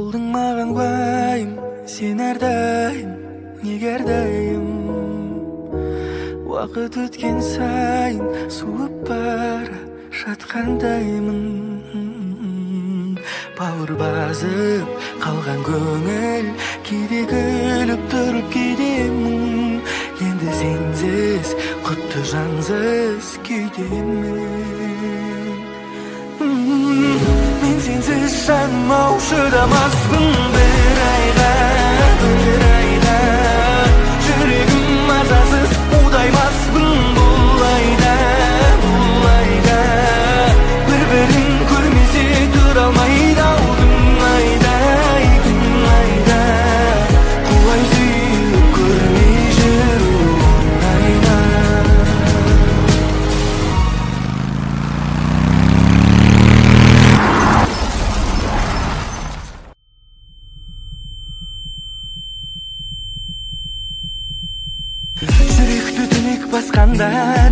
Болдың маған уайым, сен әрдайым, неге әрдайым. Уақыт өткен сайын суып бара жатқандаймын. Бауыр басып қалған көңіл, кейде күліп тұрып кейдемін. Енді сенсіз құтты жансыз күйдемін. Мен сенсіз жаным ау шыдамаспын бір айға. Жүрегім мазасыз удаймаспын бұл айда. Бір-бірін көрмесе тұра алмайды ау күн айда. Құлай сүйіп көрмей жүру оңай ма? Жүректі түнек басқанда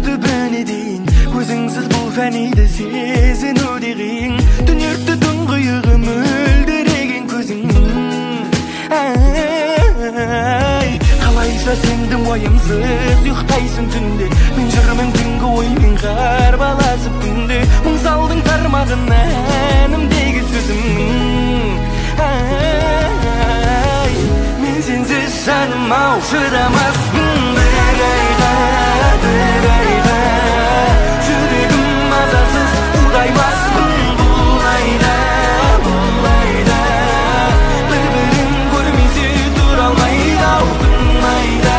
түбіне дейін, өзіңсіз бұл фәниді сезіну де қиын. Түнекті тұңғиығы мөлдіреген көзің. Қалайша сендің уайымсыз ұйықтайсың түнде. Мен жүрмін түнгі оймен қарбаласып күнде. Мың салдың тармағына әнімдегі сөзім. Мен сенсіз жаным ау шыдамаспын бір айға. Жүрегім мазасыз удаймаспын бұл айда. Бір-бірін көрмесе тұра алмайды ау күн айда.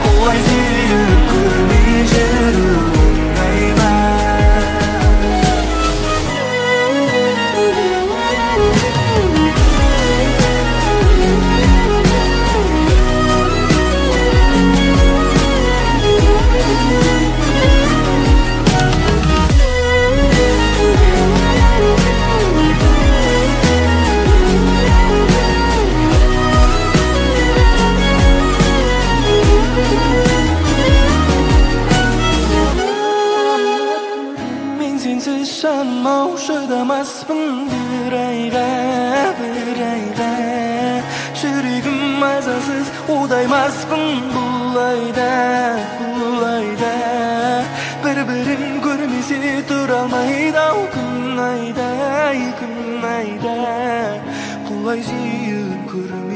Құлай сүйіп көрмей жүру оңай ма? Жаным ау шыдамаспын бір айға. Жүрегім мазасыз удаймаспын бұл айда. Бір-бірін көрмесе тұра алмайды ау күн айда. Құлай сүйіп көрмей